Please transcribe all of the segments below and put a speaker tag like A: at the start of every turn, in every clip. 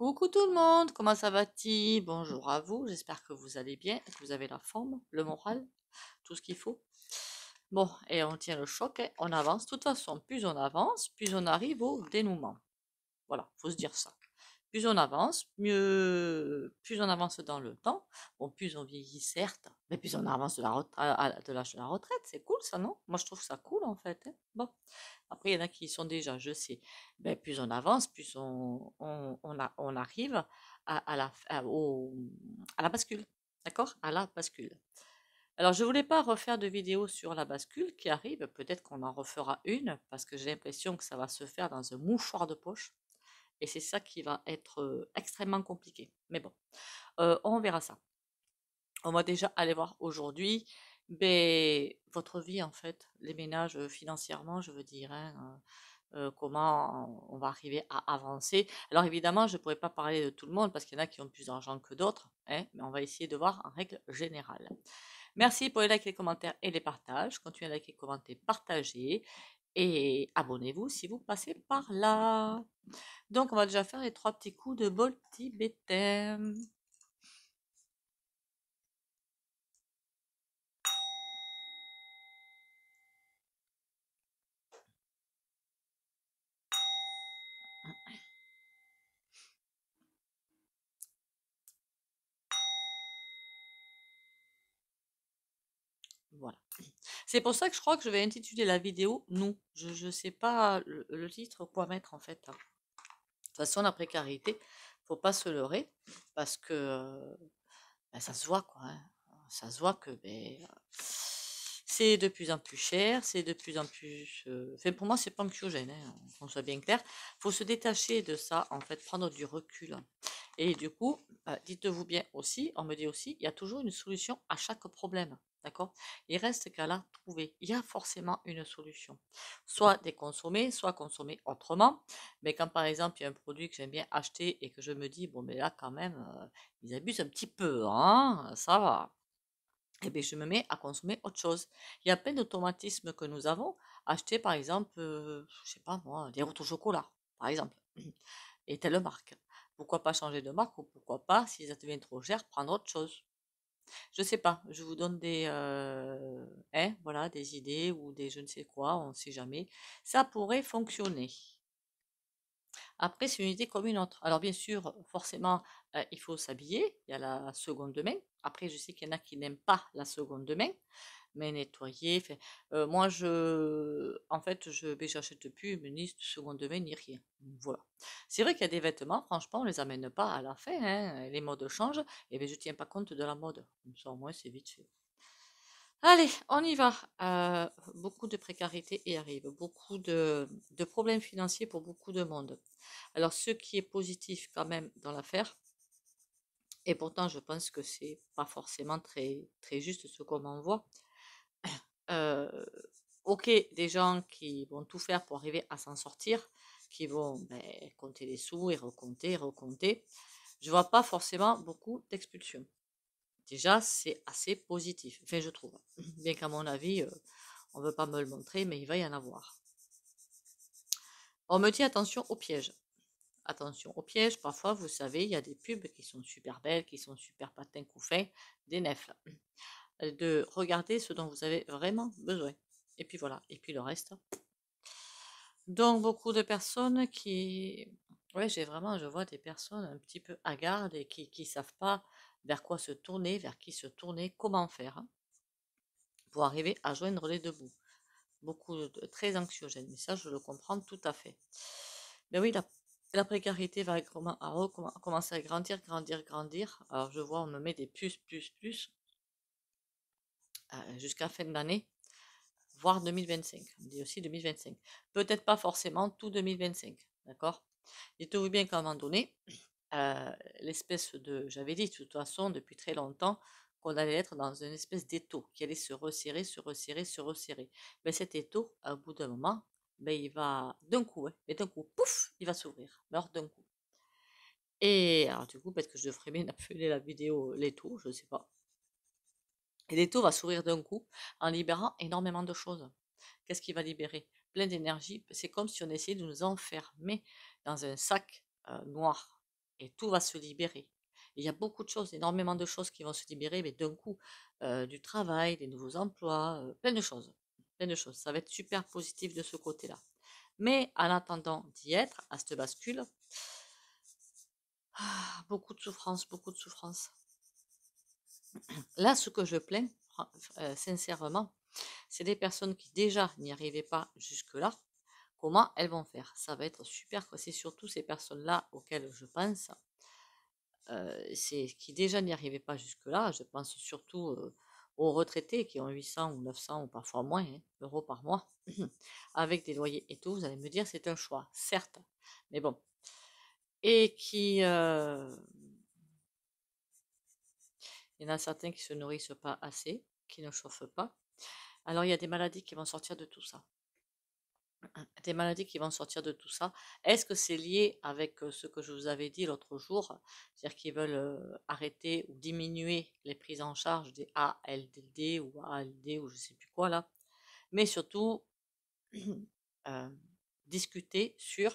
A: Coucou tout le monde, comment ça va-t-il? Bonjour à vous, j'espère que vous allez bien, que vous avez la forme, le moral, tout ce qu'il faut. Bon, et on tient le choc, hein, on avance. De toute façon, plus on avance, plus on arrive au dénouement. Voilà, faut se dire ça. Plus on avance, plus on avance dans le temps. Bon, plus on vieillit, certes, mais plus on avance de l'âge de la retraite. C'est cool, ça, non? Moi, je trouve ça cool, en fait, hein. Bon, après, il y en a qui y sont déjà, je sais. Ben, plus on avance, plus on arrive à la bascule. D'accord? À la bascule. Alors, je voulais pas refaire de vidéo sur la bascule qui arrive. Peut-être qu'on en refera une, parce que j'ai l'impression que ça va se faire dans un mouchoir de poche. Et c'est ça qui va être extrêmement compliqué. Mais bon, on verra ça. On va déjà aller voir aujourd'hui votre vie, en fait, les ménages financièrement, je veux dire, hein, comment on va arriver à avancer. Alors évidemment, je ne pourrais pas parler de tout le monde parce qu'il y en a qui ont plus d'argent que d'autres, hein, mais on va essayer de voir en règle générale. Merci pour les likes, les commentaires et les partages. Continuez à liker, commenter, partager et abonnez-vous si vous passez par là. Donc, on va déjà faire les 3 petits coups de bol tibétain. Voilà. C'est pour ça que je crois que je vais intituler la vidéo «Nous». Je sais pas le titre, quoi mettre en fait, hein. De toute façon, la précarité, faut pas se leurrer parce que ça se voit, quoi, hein. Ça se voit que c'est de plus en plus cher, c'est de plus en plus. Enfin, pour moi, c'est pas anxiogène, hein, qu'on soit bien clair. Faut se détacher de ça, en fait, prendre du recul. Et du coup, dites-vous bien aussi, on me dit aussi, il y a toujours une solution à chaque problème. D'accord? Il reste qu'à la trouver. Il y a forcément une solution. Soit déconsommer, soit consommer autrement. Mais quand par exemple, il y a un produit que j'aime bien acheter et que je me dis, bon, mais là, quand même, ils abusent un petit peu, hein, ça va. Et bien, je me mets à consommer autre chose. Il y a plein d'automatismes que nous avons. Acheter, par exemple, je sais pas moi, des routes au chocolat, par exemple, et telle marque. Pourquoi pas changer de marque ou pourquoi pas, si ça devient trop cher, prendre autre chose. Je sais pas, je vous donne voilà, des idées ou des je ne sais quoi, on ne sait jamais. Ça pourrait fonctionner. Après, c'est une idée comme une autre. Alors bien sûr, forcément, il faut s'habiller. Il y a la seconde main. Après, je sais qu'il y en a qui n'aiment pas la seconde main, mais nettoyer. Moi, en fait, j'achète plus, mais ni seconde main ni rien. Voilà. C'est vrai qu'il y a des vêtements, franchement, on les amène pas à la fin, hein. Les modes changent. Et bien, je tiens pas compte de la mode. Comme ça, au moins, c'est vite fait. Allez, on y va. Beaucoup de précarité y arrive, beaucoup de problèmes financiers pour beaucoup de monde. Alors, ce qui est positif quand même dans l'affaire, et pourtant je pense que c'est pas forcément très, très juste ce qu'on en voit. euh, ok, des gens qui vont tout faire pour arriver à s'en sortir, qui vont compter les sous et recompter, recompter. Je vois pas forcément beaucoup d'expulsions. Déjà, c'est assez positif, enfin je trouve. Bien qu'à mon avis, on ne veut pas me le montrer, mais il va y en avoir. On me dit attention aux pièges. Attention aux pièges, parfois, vous savez, il y a des pubs qui sont super belles, qui sont super patins couffins, des nefles. De regarder ce dont vous avez vraiment besoin. Et puis voilà, et puis le reste. Donc, beaucoup de personnes qui... Ouais, je vois des personnes un petit peu hagardes et qui ne savent pas vers quoi se tourner, vers qui se tourner, comment faire, hein, pour arriver à joindre les deux bouts. Très anxiogène, mais ça, je le comprends tout à fait. Mais oui, la précarité va commencer à grandir, grandir, grandir. Alors, je vois, on me met des plus, jusqu'à fin d'année, voire 2025. On dit aussi 2025. Peut-être pas forcément tout 2025, d'accord? Dites-vous bien qu'à un moment donné, l'espèce de... J'avais dit de toute façon depuis très longtemps qu'on allait être dans une espèce d'étau qui allait se resserrer, se resserrer, se resserrer. Mais cet étau, au bout d'un moment, il va d'un coup, hein, mais d'un coup, pouf, il va s'ouvrir, mais d'un coup. Et alors du coup, peut-être que je devrais bien appeler la vidéo l'étau, je ne sais pas. Et l'étau va s'ouvrir d'un coup en libérant énormément de choses. Qu'est-ce qu'il va libérer? Plein d'énergie. C'est comme si on essayait de nous enfermer dans un sac noir et tout va se libérer. Il y a beaucoup de choses, énormément de choses qui vont se libérer, mais d'un coup, du travail, des nouveaux emplois, plein de choses. Plein de choses. Ça va être super positif de ce côté-là. Mais en attendant d'y être, à cette bascule, beaucoup de souffrance, beaucoup de souffrance. Là, ce que je plains, sincèrement, c'est des personnes qui déjà n'y arrivaient pas jusque-là. Comment elles vont faire? Ça va être super. C'est surtout ces personnes-là auxquelles je pense. C'est qui déjà n'y arrivaient pas jusque-là. Je pense surtout aux retraités qui ont 800 ou 900 ou parfois moins euros par mois, avec des loyers et tout. Vous allez me dire, c'est un choix, certes. Mais bon. Et qui... il y en a certains qui se nourrissent pas assez, qui ne chauffent pas. Alors, il y a des maladies qui vont sortir de tout ça. Des maladies qui vont sortir de tout ça. Est-ce que c'est lié avec ce que je vous avais dit l'autre jour? C'est-à-dire qu'ils veulent arrêter ou diminuer les prises en charge des ALD ou ALD ou je sais plus quoi là. Mais surtout, discuter sur,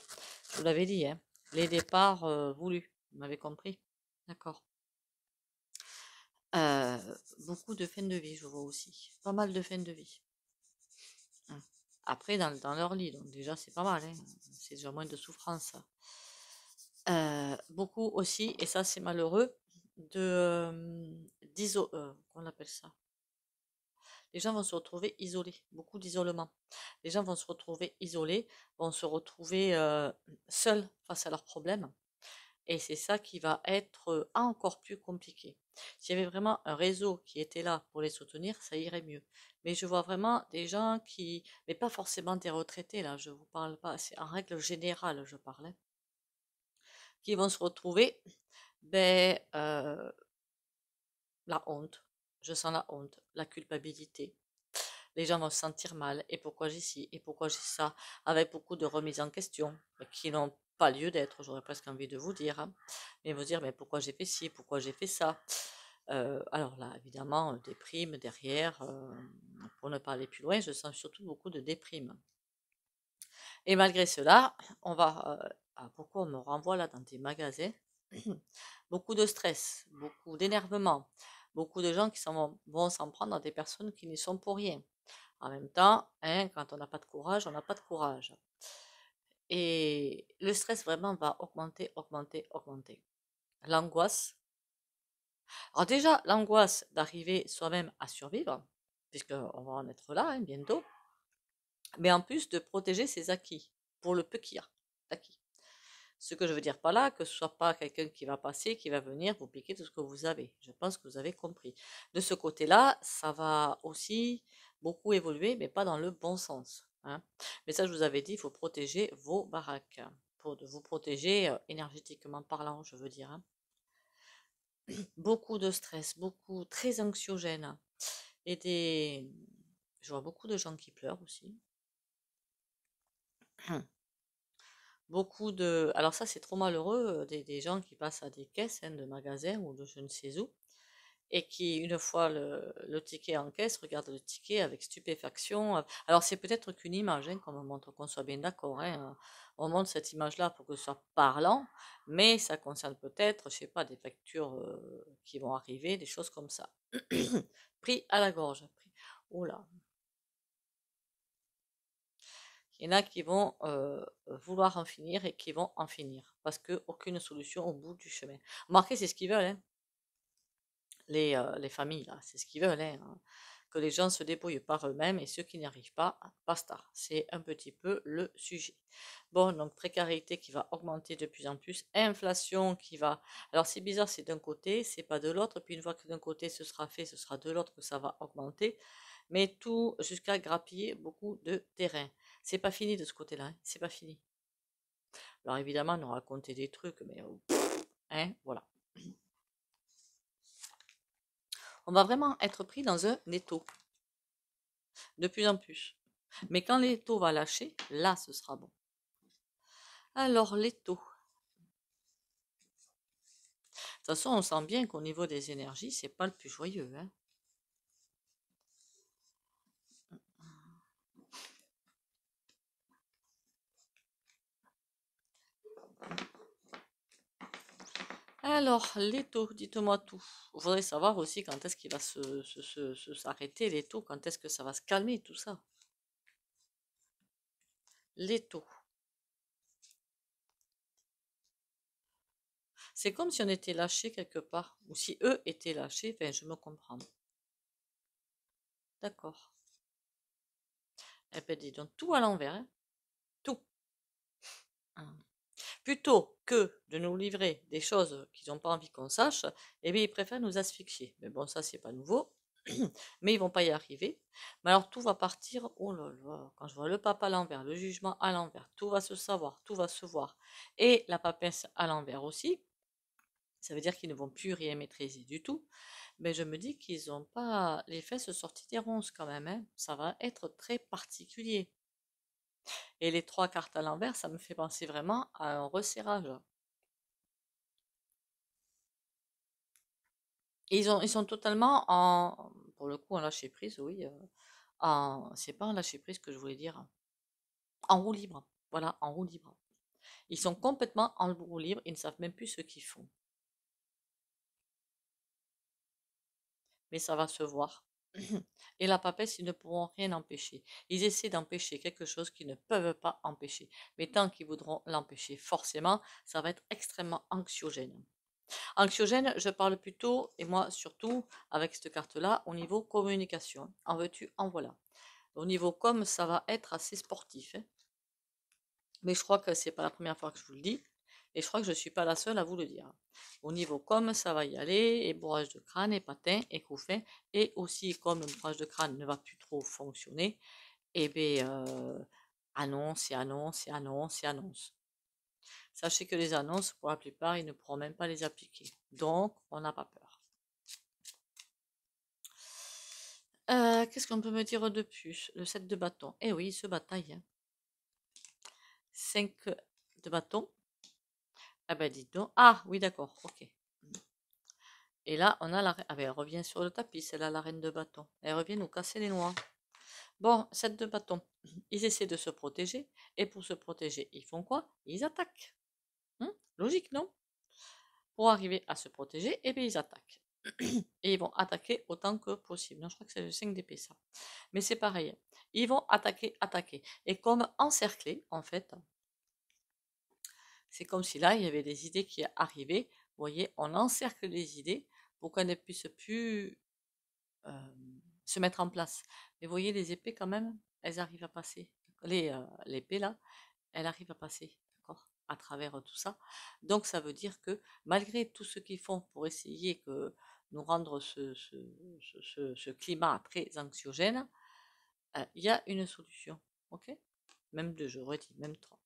A: je vous l'avais dit, hein, les départs voulus. Vous m'avez compris? D'accord. Beaucoup de fins de vie, je vois aussi. Pas mal de fins de vie. Après, dans leur lit, donc déjà, c'est pas mal, hein. C'est déjà moins de souffrance. Beaucoup aussi, et ça, c'est malheureux, qu'on appelle ça? Les gens vont se retrouver isolés, beaucoup d'isolement. Les gens vont se retrouver isolés, vont se retrouver seuls face à leurs problèmes. Et c'est ça qui va être encore plus compliqué. S'il y avait vraiment un réseau qui était là pour les soutenir, ça irait mieux. Mais je vois vraiment des gens qui, mais pas forcément des retraités, là, je vous parle pas, c'est en règle générale, je parlais, qui vont se retrouver, ben, la honte. Je sens la honte, la culpabilité. Les gens vont se sentir mal. Et pourquoi j'ai ci, et pourquoi j'ai ça, avec beaucoup de remises en question qui n'ont pas lieu d'être, j'aurais presque envie de vous dire. Hein. Mais vous dire, mais pourquoi j'ai fait ci, pourquoi j'ai fait ça. Alors là, évidemment, des primes derrière. Pour ne pas aller plus loin, je sens surtout beaucoup de déprimes. Et malgré cela, on va... pourquoi on me renvoie là dans des magasins? Beaucoup de stress, beaucoup d'énervement, beaucoup de gens qui vont s'en prendre à des personnes qui n'y sont pour rien. En même temps, hein, quand on n'a pas de courage, on n'a pas de courage. Et le stress vraiment va augmenter, augmenter, augmenter. L'angoisse. Alors déjà, l'angoisse d'arriver soi-même à survivre, puisqu'on va en être là hein, bientôt, mais en plus de protéger ses acquis, pour le peu qu'il y a d'acquis. Ce que je veux dire par là, que ce soit pas quelqu'un qui va passer, qui va venir vous piquer tout ce que vous avez. Je pense que vous avez compris. De ce côté-là, ça va aussi beaucoup évoluer, mais pas dans le bon sens. Hein. Mais ça, je vous avais dit, il faut protéger vos baraques. Pour vous protéger énergétiquement parlant, je veux dire. Hein. Beaucoup de stress, beaucoup, très anxiogène. Et je vois beaucoup de gens qui pleurent aussi. Beaucoup de... Alors ça, c'est trop malheureux, des gens qui passent à des caisses hein, de magasins ou de je ne sais où, et qui, une fois le ticket en caisse, regardent le ticket avec stupéfaction. Alors c'est peut-être qu'une image hein, qu'on me montre, qu'on soit bien d'accord. Hein. On montre cette image-là pour que ce soit parlant, mais ça concerne peut-être, je sais pas, des factures qui vont arriver, des choses comme ça. Pris à la gorge. Pris... Oh là, il y en a qui vont vouloir en finir et qui vont en finir parce qu'aucune solution au bout du chemin. Remarquez, c'est ce qu'ils veulent, hein. Les familles, là, c'est ce qu'ils veulent, hein. Que les gens se débrouillent par eux-mêmes et ceux qui n'y arrivent pas, basta. C'est un petit peu le sujet. Bon, donc précarité qui va augmenter de plus en plus, inflation qui va... Alors c'est bizarre, c'est d'un côté, c'est pas de l'autre, puis une fois que d'un côté ce sera fait, ce sera de l'autre que ça va augmenter, mais tout jusqu'à grappiller beaucoup de terrain. C'est pas fini de ce côté-là, hein, c'est pas fini. Alors évidemment, on nous raconter des trucs, mais hein, voilà. On va vraiment être pris dans un étau, de plus en plus. Mais quand l'étau va lâcher, là, ce sera bon. Alors, l'étau. De toute façon, on sent bien qu'au niveau des énergies, c'est pas le plus joyeux. Hein. Alors, l'étau, dites-moi tout. Vous voudrez savoir aussi quand est-ce qu'il va s'arrêter, l'étau, quand est-ce que ça va se calmer, tout ça. L'étau. C'est comme si on était lâché quelque part, ou si eux étaient lâchés, enfin, je me comprends. D'accord. Eh ben, dis donc, tout à l'envers, hein. Tout. Hein. Plutôt que de nous livrer des choses qu'ils n'ont pas envie qu'on sache, eh bien, ils préfèrent nous asphyxier. Mais bon, ça, c'est pas nouveau. Mais ils vont pas y arriver. Mais alors, tout va partir. Oh là là, quand je vois le pape à l'envers, le jugement à l'envers, tout va se savoir, tout va se voir. Et la papesse à l'envers aussi. Ça veut dire qu'ils ne vont plus rien maîtriser du tout. Mais je me dis qu'ils n'ont pas les fesses sorties des ronces quand même, hein. Ça va être très particulier. Et les trois cartes à l'envers, ça me fait penser vraiment à un resserrage. Et ils sont totalement en, pour le coup, en lâcher prise, oui. C'est pas en lâcher prise que je voulais dire. En roue libre. Voilà, en roue libre. Ils sont complètement en roue libre, ils ne savent même plus ce qu'ils font. Mais ça va se voir. Et la papesse, ils ne pourront rien empêcher. Ils essaient d'empêcher quelque chose qu'ils ne peuvent pas empêcher. Mais tant qu'ils voudront l'empêcher, forcément, ça va être extrêmement anxiogène. Anxiogène, je parle plutôt, et moi surtout, avec cette carte-là, au niveau communication. En veux-tu, en voilà. Au niveau com, ça va être assez sportif, hein. Mais je crois que c'est pas la première fois que je vous le dis. Et je crois que je ne suis pas la seule à vous le dire. Au niveau com, ça va y aller, et bourrage de crâne, et patin, et couffin. Et aussi, comme le bourrage de crâne ne va plus trop fonctionner, et bien, annonce et annonce et annonce et annonce. Sachez que les annonces, pour la plupart, ils ne pourront même pas les appliquer. Donc, on n'a pas peur. Qu'est-ce qu'on peut me dire de plus? Le 7 de bâton. Eh oui, il se bataille, hein. 5 de bâton. Ah ben, dites donc. Ah, oui, d'accord, ok. Et là, on a la reine. Ah ben, elle revient sur le tapis, c'est là la reine de bâton. Elle revient nous casser les noix. Bon, 7 de bâton. Ils essaient de se protéger. Et pour se protéger, ils font quoi? Ils attaquent. Logique, non? Pour arriver à se protéger, eh bien, ils attaquent. Et ils vont attaquer autant que possible. Non, je crois que c'est le 5 d'épée, ça. Mais c'est pareil. Ils vont attaquer, attaquer. Et comme encerclés, en fait, c'est comme si là, il y avait des idées qui arrivaient. Vous voyez, on encercle les idées pour qu'elles ne puissent plus se mettre en place. Mais vous voyez, les épées, quand même, elles arrivent à passer. L'épée, là, elle arrive à passer, d'accord, à travers tout ça. Donc, ça veut dire que malgré tout ce qu'ils font pour essayer que nous rendre ce climat très anxiogène, il y a une solution, ok? Même deux, j'aurais dit, même trois.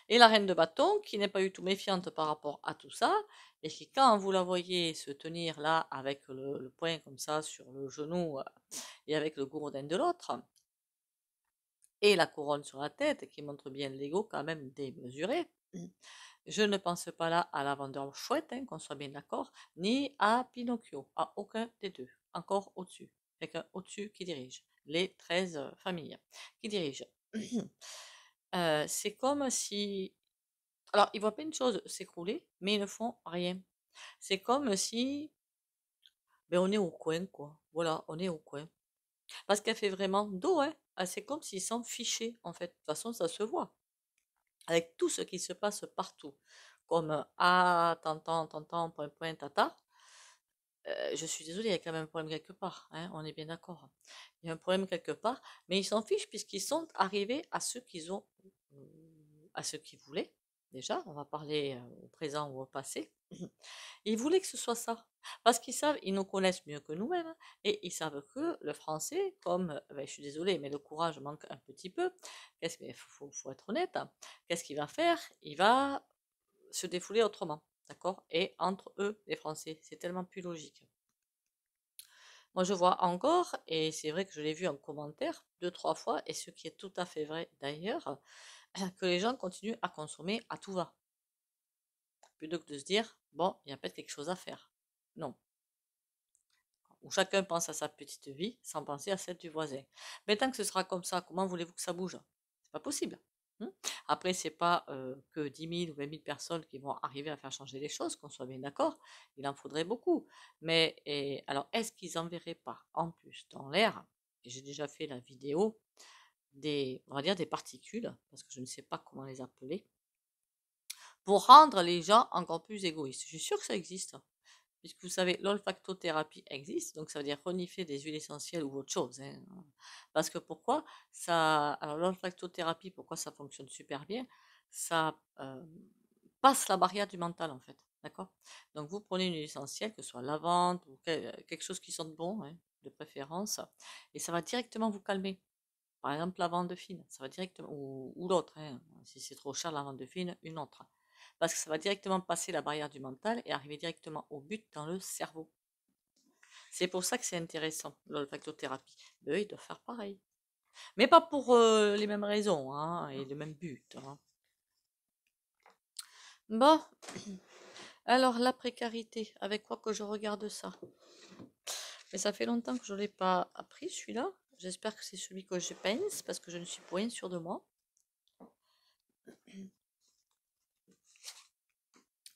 A: Et la reine de bâton, qui n'est pas du tout méfiante par rapport à tout ça, et qui, quand vous la voyez se tenir là avec le poing comme ça sur le genou et avec le gourdin de l'autre, et la couronne sur la tête, qui montre bien l'ego quand même démesuré, je ne pense pas là à la vendeur chouette, hein, qu'on soit bien d'accord, ni à Pinocchio, à aucun des deux, encore au-dessus, quelqu'un au-dessus qui dirige, les 13 familles qui dirigent. C'est comme si alors, ils voient plein de choses s'écrouler, mais ils ne font rien. C'est comme si, ben, on est au coin, quoi. Voilà, on est au coin. Parce qu'elle fait vraiment dos, hein. Ah, c'est comme s'ils s'en fichaient, en fait. De toute façon, ça se voit. Avec tout ce qui se passe partout. Comme ah, t'entends, point, point, tata. Je suis désolée, il y a quand même un problème quelque part, hein, on est bien d'accord. Il y a un problème quelque part, mais ils s'en fichent puisqu'ils sont arrivés à ce qu'ils ont, à ce qu'ils voulaient. Déjà, on va parler au présent ou au passé. Ils voulaient que ce soit ça. Parce qu'ils savent, ils nous connaissent mieux que nous-mêmes, hein, et ils savent que le français, comme, ben, je suis désolée, mais le courage manque un petit peu, qu'est-ce qu'il faut être honnête, hein, qu'est-ce qu'il va faire? Il va se défouler autrement, d'accord? Et entre eux, les Français, c'est tellement plus logique. Moi, je vois encore, et c'est vrai que je l'ai vu en commentaire deux, trois fois, et ce qui est tout à fait vrai d'ailleurs, que les gens continuent à consommer à tout va. Plutôt que de se dire, bon, il y a peut-être quelque chose à faire. Non. Où chacun pense à sa petite vie sans penser à celle du voisin. Mais tant que ce sera comme ça, comment voulez-vous que ça bouge? C'est pas possible. Après, c'est pas que 10 000 ou 20 000 personnes qui vont arriver à faire changer les choses, qu'on soit bien d'accord, il en faudrait beaucoup. Mais alors, est-ce qu'ils enverraient pas en plus dans l'air, et j'ai déjà fait la vidéo, on va dire des particules, parce que je ne sais pas comment les appeler, pour rendre les gens encore plus égoïstes. Je suis sûre que ça existe, puisque vous savez, l'olfactothérapie existe, donc ça veut dire renifler des huiles essentielles ou autre chose, hein. Parce que pourquoi ça, alors l'olfactothérapie, pourquoi ça fonctionne super bien, ça passe la barrière du mental en fait, d'accord? Donc vous prenez une huile essentielle, que ce soit lavande ou quelque chose qui sente bon, hein, de préférence, et ça va directement vous calmer. Par exemple, la lavande fine, ça va directement, ou l'autre, hein, si c'est trop cher, la lavande fine, une autre. Parce que ça va directement passer la barrière du mental et arriver directement au but dans le cerveau. C'est pour ça que c'est intéressant, l'olfactothérapie. Eux, ils doivent faire pareil. Mais pas pour les mêmes raisons, hein, et le même but, hein. Bon, alors la précarité, avec quoi que je regarde ça? Mais ça fait longtemps que je ne l'ai pas appris, celui-là. J'espère que c'est celui que je pense, parce que je ne suis pour rien sûre de moi.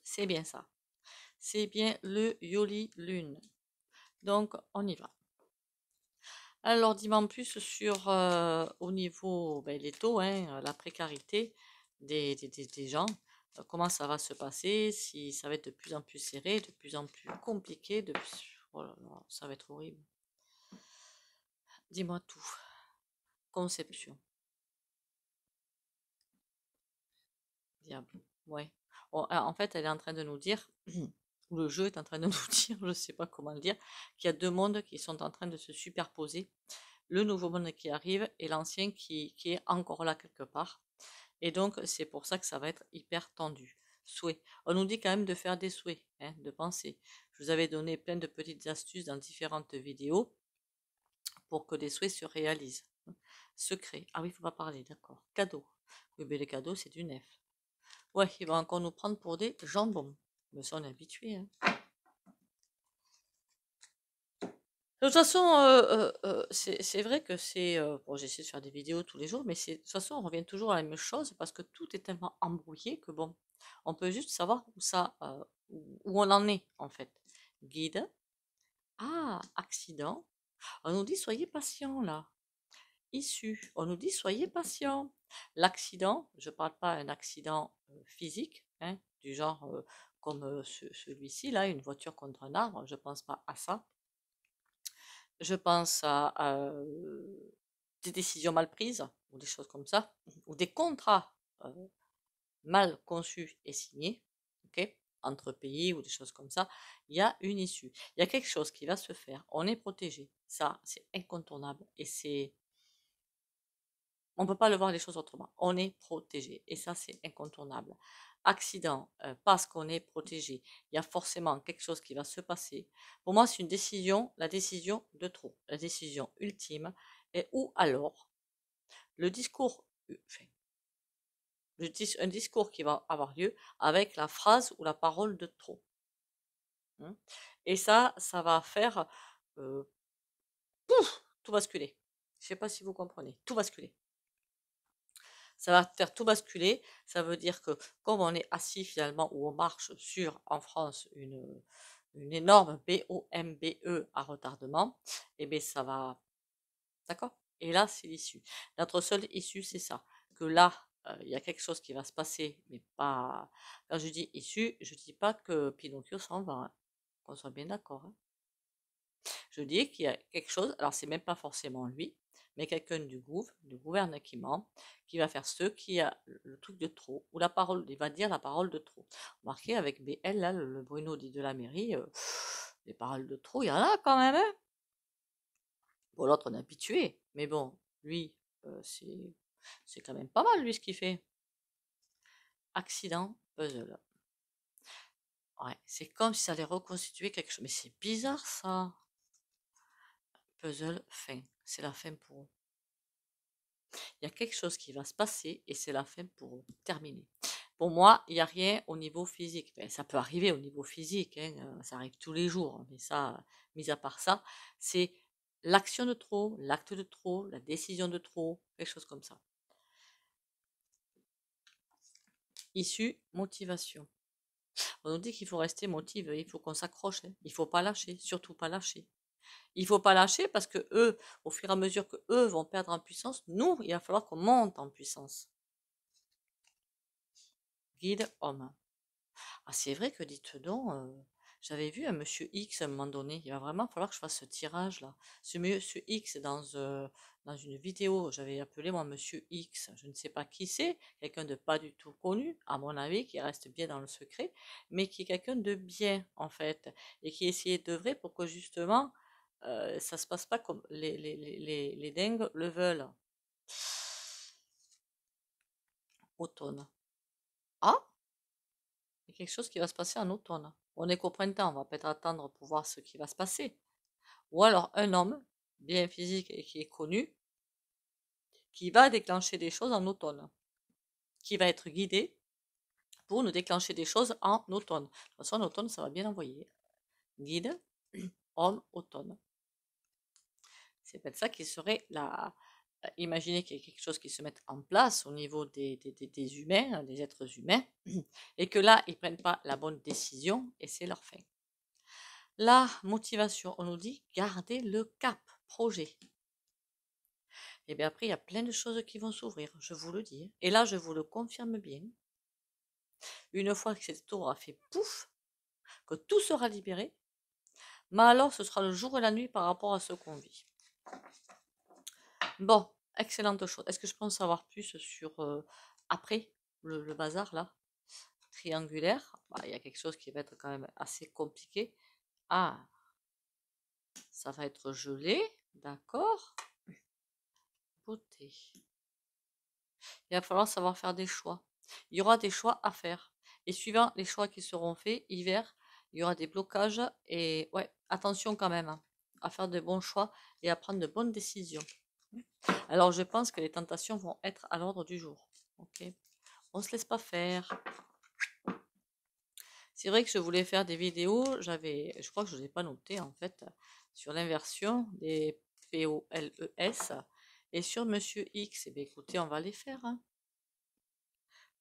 A: C'est bien ça. C'est bien le Yoli Lune. Donc, on y va. Alors, dis-moi en plus sur, au niveau, les taux, hein, la précarité des gens, comment ça va se passer, si ça va être de plus en plus serré, de plus en plus compliqué, oh là là, ça va être horrible. Dis-moi tout. Conception. Diable. Ouais. En fait, elle est en train de nous dire, ou le jeu est en train de nous dire, je ne sais pas comment le dire, qu'il y a deux mondes qui sont en train de se superposer. Le nouveau monde qui arrive et l'ancien qui est encore là quelque part. Et donc, c'est pour ça que ça va être hyper tendu. Souhait. On nous dit quand même de faire des souhaits, hein, de penser. Je vous avais donné plein de petites astuces dans différentes vidéos pour que des souhaits se réalisent. Secret. Ah oui, il ne faut pas parler, d'accord. Cadeau. Oui, mais les cadeaux, c'est du neuf. Ouais, il va encore nous prendre pour des jambons. Mais ça, on est habitué, hein. De toute façon, c'est vrai que c'est... bon, j'essaie de faire des vidéos tous les jours, mais de toute façon, on revient toujours à la même chose parce que tout est tellement embrouillé que bon, on peut juste savoir où on en est, en fait. Guide. Ah, accident. On nous dit, soyez patient, là. Issue. On nous dit, soyez patient. L'accident, je ne parle pas d'un accident physique, hein, du genre comme celui-ci, là, une voiture contre un arbre, je ne pense pas à ça. Je pense à des décisions mal prises, ou des choses comme ça, ou des contrats mal conçus et signés, ok, entre pays ou des choses comme ça. Il y a une issue. Il y a quelque chose qui va se faire. On est protégé. Ça, c'est incontournable. Et on ne peut pas le voir les choses autrement. On est protégé. Et ça, c'est incontournable. Accident, parce qu'on est protégé, il y a forcément quelque chose qui va se passer. Pour moi, c'est une décision, la décision de trop, la décision ultime, et ou alors le discours, enfin, un discours qui va avoir lieu avec la phrase ou la parole de trop. Et ça va faire tout basculer. Je ne sais pas si vous comprenez, tout basculer. Ça va faire tout basculer. Ça veut dire que comme on est assis finalement ou on marche sur, en France, une énorme BOMBE à retardement, et bien ça va... D'accord? Et là, c'est l'issue. Notre seule issue, c'est ça. Que là, il y a quelque chose qui va se passer, mais pas... Quand je dis issue, je ne dis pas que Pinocchio s'en va, hein. Qu'on soit bien d'accord, hein. Je dis qu'il y a quelque chose, alors c'est même pas forcément lui, mais quelqu'un du gouvernement, qui va faire ce qui a le truc de trop, ou la parole, il va dire la parole de trop. Remarquez avec BL, là, le Bruno dit de la mairie, les paroles de trop, il y en a quand même, hein. Bon, l'autre on est habitué, mais bon, lui, c'est quand même pas mal, lui, ce qu'il fait. Accident, puzzle. Ouais, c'est comme si ça allait reconstituer quelque chose. Mais c'est bizarre, ça. Puzzle, fin. C'est la fin pour eux. Il y a quelque chose qui va se passer et c'est la fin pour eux. Terminé. Pour moi, il n'y a rien au niveau physique. Ben, ça peut arriver au niveau physique, hein, ça arrive tous les jours. Mais ça, mis à part ça, c'est l'action de trop, l'acte de trop, la décision de trop, quelque chose comme ça. Issue, motivation. On nous dit qu'il faut rester motivé, il faut qu'on s'accroche, hein. Il faut pas lâcher, surtout pas lâcher. Il faut pas lâcher parce que eux, au fur et à mesure que eux vont perdre en puissance, nous, il va falloir qu'on monte en puissance. Guide homme. Ah, c'est vrai que dites donc, j'avais vu un monsieur X à un moment donné. Il va vraiment falloir que je fasse ce tirage-là. Ce monsieur X dans une vidéo, j'avais appelé moi monsieur X. Je ne sais pas qui c'est, quelqu'un de pas du tout connu, à mon avis, qui reste bien dans le secret, mais qui est quelqu'un de bien en fait, et qui essayait d'œuvrer pour que justement ça se passe pas comme les dingues le veulent. Automne. Ah, il y a quelque chose qui va se passer en automne. On est qu'au printemps, on va peut-être attendre pour voir ce qui va se passer. Ou alors un homme, bien physique et qui est connu, qui va déclencher des choses en automne, qui va être guidé pour nous déclencher des choses en automne. De toute façon, en automne, ça va bien envoyer. Guide, homme, automne. C'est peut-être ça qui serait la... Imaginez qu'il y ait quelque chose qui se mette en place au niveau des humains, des êtres humains, et que là, ils ne prennent pas la bonne décision, et c'est leur fin. La motivation, on nous dit garder le cap, projet. Et bien après, il y a plein de choses qui vont s'ouvrir, je vous le dis. Et là, je vous le confirme bien. Une fois que cette tour a fait pouf, que tout sera libéré, mais alors ce sera le jour et la nuit par rapport à ce qu'on vit. Bon, excellente chose. Est-ce que je peux en savoir plus sur après le bazar là, triangulaire? Bah, il y a quelque chose qui va être quand même assez compliqué. Ah, ça va être gelé, d'accord. Beauté. Il va falloir savoir faire des choix. Il y aura des choix à faire. Et suivant les choix qui seront faits, hiver, il y aura des blocages. Et ouais, attention quand même hein, à faire de bons choix et à prendre de bonnes décisions. Alors je pense que les tentations vont être à l'ordre du jour. Ok, on se laisse pas faire. C'est vrai que je voulais faire des vidéos. Je crois que je ne l'ai pas noté en fait, sur l'inversion des POLES et sur Monsieur X. Eh bien, écoutez, on va les faire. Hein.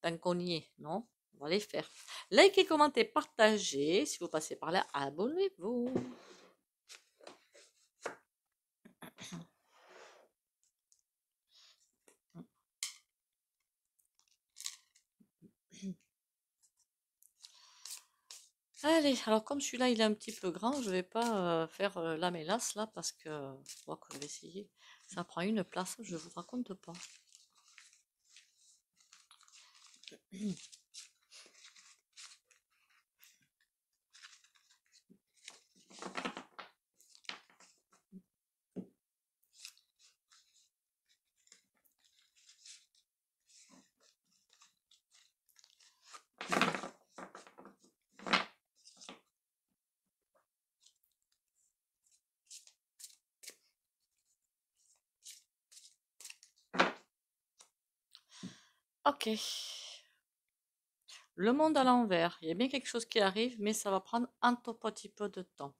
A: Tant qu'on y est, non? On va les faire. Likez, commentez, partagez. Si vous passez par là, abonnez-vous. Allez, alors comme celui-là il est un petit peu grand, je vais pas faire la mélasse là parce que bon, que je vais essayer. Ça prend une place, je vous raconte pas. Ok. Le monde à l'envers. Il y a bien quelque chose qui arrive, mais ça va prendre un tout petit peu de temps.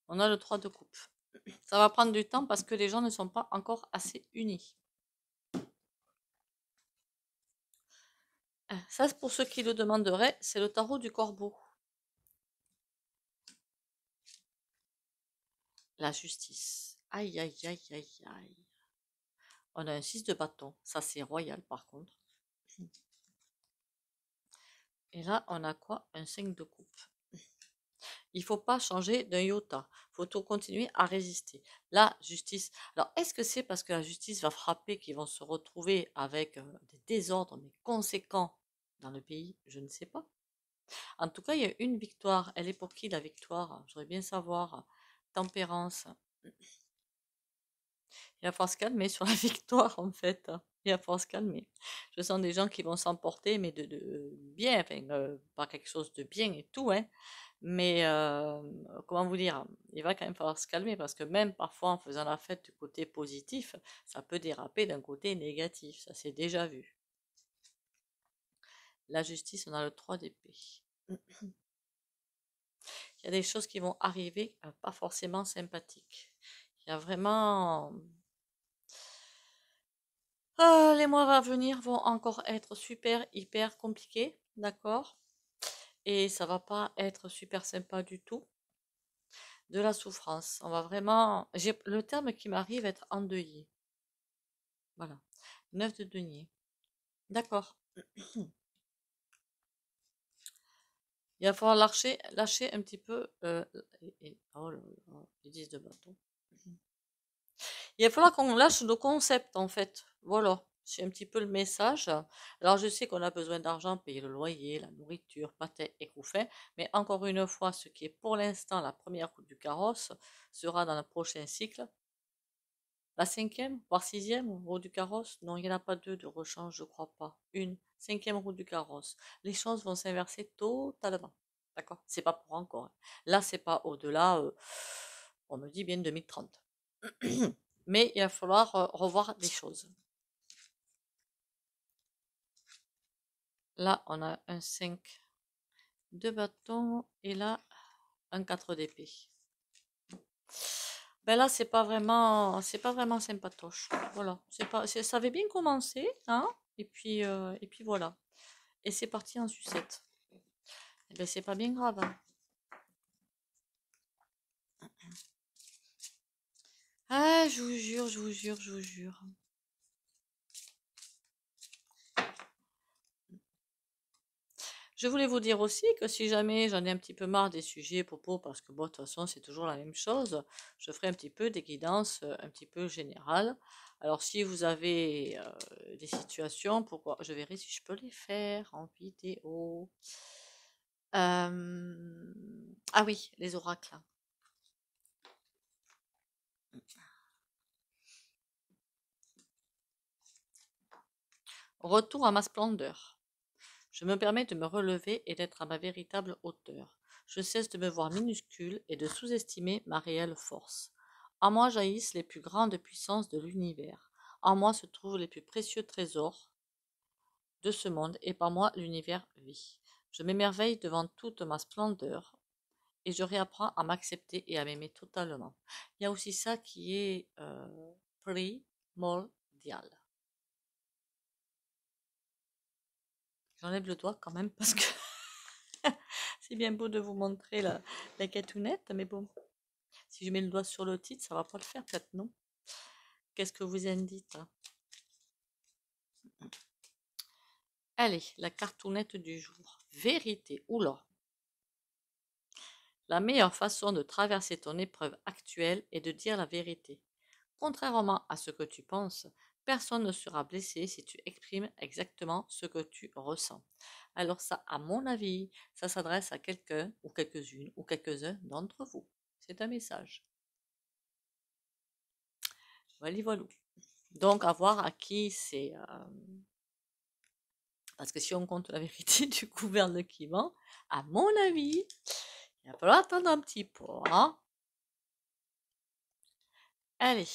A: On a le 3 de coupe. Ça va prendre du temps parce que les gens ne sont pas encore assez unis. Ça, pour ceux qui le demanderaient, c'est le tarot du corbeau. La justice. Aïe, aïe, aïe, aïe, aïe. On a un 6 de bâton. Ça, c'est royal, par contre. Et là, on a quoi? Un 5 de coupe. Il ne faut pas changer d'un iota. Il faut tout continuer à résister. La justice. Alors, est-ce que c'est parce que la justice va frapper qu'ils vont se retrouver avec des désordres, mais conséquents dans le pays? Je ne sais pas. En tout cas, il y a une victoire. Elle est pour qui la victoire? J'aurais bien savoir. Tempérance. Il va falloir se calmer sur la victoire, en fait. Il va falloir se calmer. Je sens des gens qui vont s'emporter, mais de bien, enfin, pas quelque chose de bien et tout, hein. Mais comment vous dire, il va quand même falloir se calmer parce que même parfois en faisant la fête du côté positif, ça peut déraper d'un côté négatif. Ça s'est déjà vu. La justice, on a le 3 d'épée. Il y a des choses qui vont arriver, pas forcément sympathiques. Il y a vraiment Les mois à venir vont encore être super, hyper compliqués, d'accord? Et ça va pas être super sympa du tout. De la souffrance. On va vraiment. J'ai le terme qui m'arrive être endeuillé. Voilà. 9 de denier. D'accord. Il va falloir lâcher un petit peu. Oh là là, les 10 de bâton. Il va falloir qu'on lâche nos concepts en fait. Voilà. C'est un petit peu le message. Alors je sais qu'on a besoin d'argent, payer le loyer, la nourriture, pâté et couffin, mais encore une fois, ce qui est pour l'instant la première roue du carrosse sera dans le prochain cycle. La cinquième, voire sixième roue du carrosse? Non, il n'y en a pas deux de rechange, je crois pas. Une, cinquième roue du carrosse. Les choses vont s'inverser totalement. D'accord? C'est pas pour encore. Là, c'est pas au-delà, on me dit bien 2030. Mais il va falloir revoir des choses. Là, on a un 5 de bâton et là, un 4 d'épée. Ben là, c'est pas vraiment sympatoche. Voilà, ça avait bien commencé, hein, et puis voilà. Et c'est parti en sucette. Eh ben, c'est pas bien grave, hein. Ah, je vous jure, je vous jure, je vous jure. Je voulais vous dire aussi que si jamais j'en ai un petit peu marre des sujets propos, parce que bon, de toute façon, c'est toujours la même chose, je ferai un petit peu des guidances un petit peu générales. Alors, si vous avez des situations, pourquoi, je verrai si je peux les faire en vidéo. Ah oui, les oracles. Retour à ma splendeur. Je me permets de me relever et d'être à ma véritable hauteur. Je cesse de me voir minuscule et de sous-estimer ma réelle force. En moi jaillissent les plus grandes puissances de l'univers. En moi se trouvent les plus précieux trésors de ce monde et par moi l'univers vit. Je m'émerveille devant toute ma splendeur et je réapprends à m'accepter et à m'aimer totalement. Il y a aussi ça qui est primordial. J'enlève le doigt quand même parce que c'est bien beau de vous montrer la catounette, mais bon, si je mets le doigt sur le titre, ça va pas le faire peut-être, non? Qu'est-ce que vous en dites? Allez, la cartounette du jour. Vérité. Oula. La meilleure façon de traverser ton épreuve actuelle est de dire la vérité. Contrairement à ce que tu penses, personne ne sera blessé si tu exprimes exactement ce que tu ressens. Alors ça, à mon avis, ça s'adresse à quelqu'un ou quelques-unes ou quelques-uns d'entre vous. C'est un message. Voilà, voilà. Donc, à voir à qui c'est. Parce que si on compte la vérité du gouverne qui ment, à mon avis, il va falloir attendre un petit peu, hein. Allez,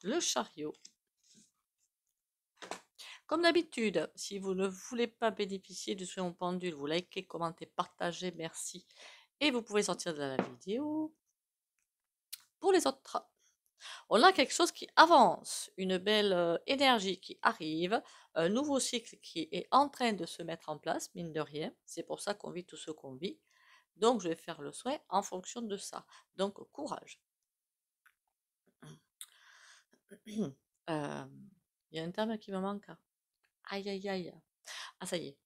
A: le chariot. Comme d'habitude, si vous ne voulez pas bénéficier du soin pendule, vous likez, commentez, partagez, merci. Et vous pouvez sortir de la vidéo. Pour les autres, on a quelque chose qui avance, une belle énergie qui arrive, un nouveau cycle qui est en train de se mettre en place, mine de rien. C'est pour ça qu'on vit tout ce qu'on vit. Donc, je vais faire le soin en fonction de ça. Donc, courage. Il y a un terme qui me manque. Aïe, aïe, aïe. Ah, ça y est.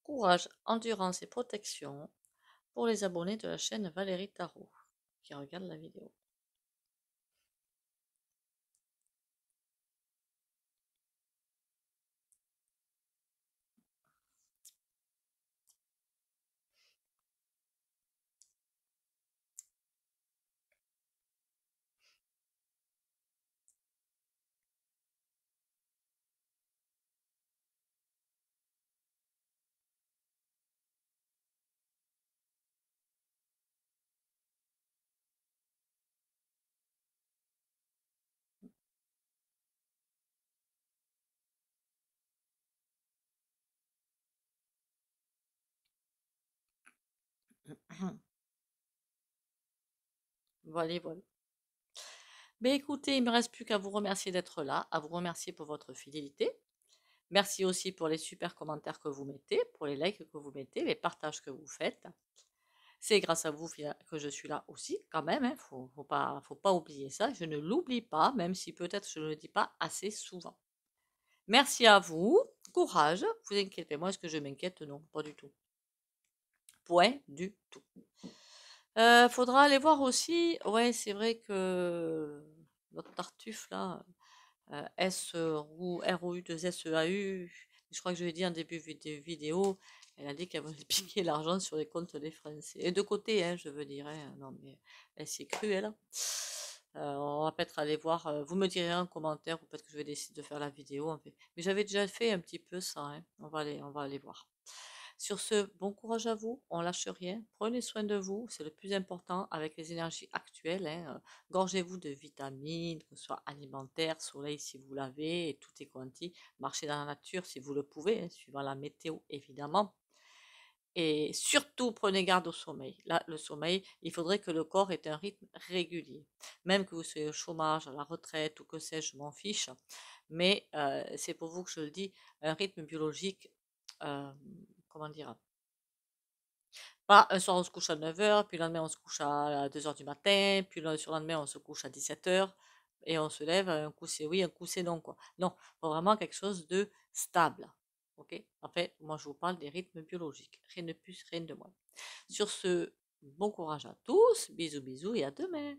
A: Courage, endurance et protection pour les abonnés de la chaîne Valérie Tarot qui regardent la vidéo. Voilà, voilà. Mais écoutez, il ne me reste plus qu'à vous remercier d'être là, à vous remercier pour votre fidélité. Merci aussi pour les super commentaires que vous mettez, pour les likes que vous mettez, les partages que vous faites. C'est grâce à vous que je suis là aussi, quand même, hein. Faut pas oublier ça. Je ne l'oublie pas, même si peut-être je ne le dis pas assez souvent. Merci à vous. Courage. Vous inquiétez, moi, est-ce que je m'inquiète? Non, pas du tout. Point du tout. Faudra aller voir aussi. Ouais, c'est vrai que notre Tartuffe là, ROU2SEAU, je crois que je l'ai dit en début de vidéo, elle a dit qu'elle voulait piquer l'argent sur les comptes des Français. Et de côté, hein, je veux dire, hein. Non mais elle s'est crue, elle. On va peut-être aller voir. Vous me direz en commentaire, ou peut-être que je vais décider de faire la vidéo en fait. Mais j'avais déjà fait un petit peu ça, hein. On va aller voir. Sur ce, bon courage à vous, on lâche rien, prenez soin de vous, c'est le plus important avec les énergies actuelles, hein. Gorgez-vous de vitamines, que ce soit alimentaire, soleil si vous l'avez, et tout est quanti. Marchez dans la nature si vous le pouvez, hein, suivant la météo évidemment. Et surtout, prenez garde au sommeil. Là, le sommeil, il faudrait que le corps ait un rythme régulier. Même que vous soyez au chômage, à la retraite ou que sais-je, je m'en fiche. Mais c'est pour vous que je le dis, un rythme biologique, euh, comment dire, pas un soir on se couche à 9 h, puis le lendemain on se couche à 2 h du matin, puis le surlendemain on se couche à 17 h, et on se lève, un coup c'est oui, un coup c'est non, quoi. Non, faut vraiment quelque chose de stable. Ok? En fait, moi je vous parle des rythmes biologiques. Rien de plus, rien de moins. Sur ce, bon courage à tous, bisous bisous et à demain.